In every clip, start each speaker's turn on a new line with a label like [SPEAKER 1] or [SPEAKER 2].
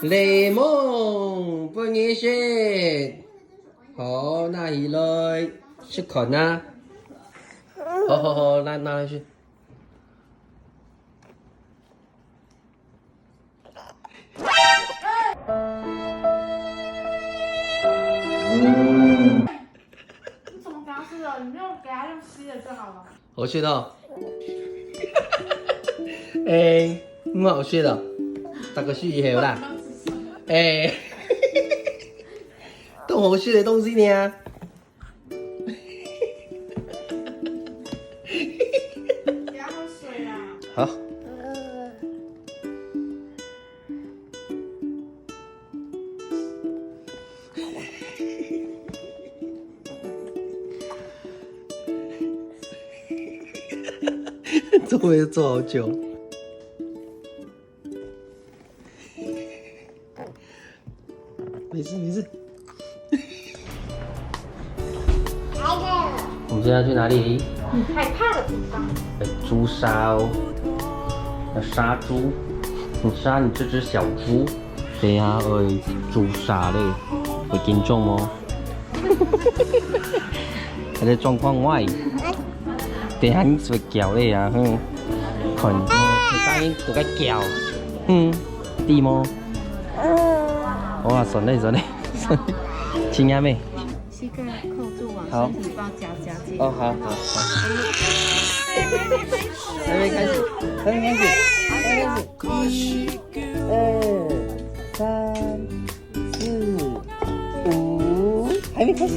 [SPEAKER 1] 雷蒙半夜睡，好，拿起来吃看啊！好，拿来去。
[SPEAKER 2] 你怎么给他吃的？你就给他用吸的就好了。
[SPEAKER 1] 好吃的。哎，很好吃的，大个是以后啦。哎，都好吃的东西呢。
[SPEAKER 2] 给他喝水啊。
[SPEAKER 1] 好。做也做好久。没事。我们现在要去哪里？
[SPEAKER 2] 你害怕的地方。
[SPEAKER 1] 猪杀哦，要杀猪。你杀你这只小猪。对呀，猪杀嘞，会紧张哦。喺啲狀況外，地下你會叫咧啊，看你聲音都該叫，地麼？哇，順利，親愛妹。
[SPEAKER 3] 膝盖扣住，往
[SPEAKER 1] 好
[SPEAKER 3] 身体包夹紧。
[SPEAKER 1] 哦，好。还没开始。1、2、3、4、5，还没开始。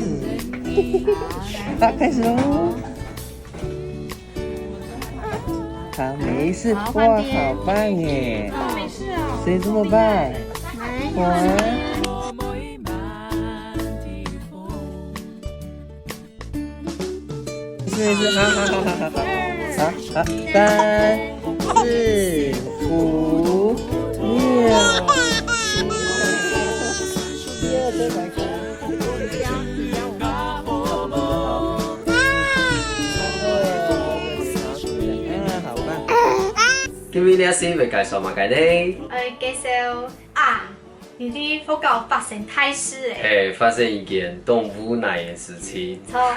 [SPEAKER 1] 好，开始喽。好，没事。哇，好棒耶！
[SPEAKER 2] 没事啊。
[SPEAKER 1] 谁这么棒？哇！没事，好，3、4、5、6。第二个来看。好棒。今日呢先會介紹乜嘅呢？
[SPEAKER 2] 介紹啊，你的狗狗發生胎屍誒。
[SPEAKER 1] 發生一件動物奶的事情。
[SPEAKER 2] 錯。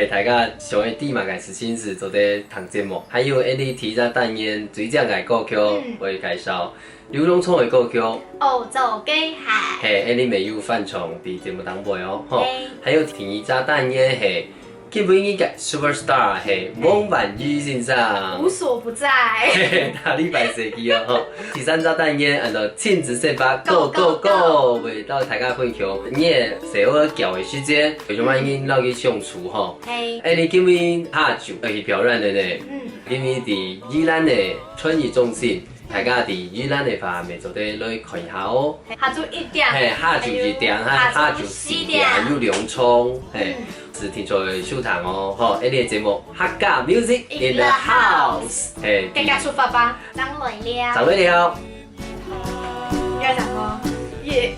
[SPEAKER 1] 大家上個底嘛，個事情是做啲談節目，還有啲提早單元水漲嘅歌曲會介紹，劉榮聰嘅歌曲。
[SPEAKER 2] 歐洲機械。
[SPEAKER 1] 啲未有翻唱啲節目當背哦，還有提早單元係。基本應該 superstar 係翁婉玉先生，
[SPEAKER 2] 無所不在。
[SPEAKER 1] 大禮拜四期哦，第三早單元親子先發 Go Go Go， 為到大家分享你嘅小兒教嘅時間，為咗乜嘢撈去相處吼？你今日下晝去表演嘅呢？今日喺宜蘭嘅春藝中心，大家喺宜蘭嘅話咪做啲來看一下哦。
[SPEAKER 2] 下晝1點，
[SPEAKER 1] 下晝1點，下晝4點有涼衝，是天才秀堂哦，吼！呢啲節目客家 music in the house，
[SPEAKER 2] 大家出發吧，等來了。
[SPEAKER 1] 走嚟了。
[SPEAKER 2] 要講咯，耶。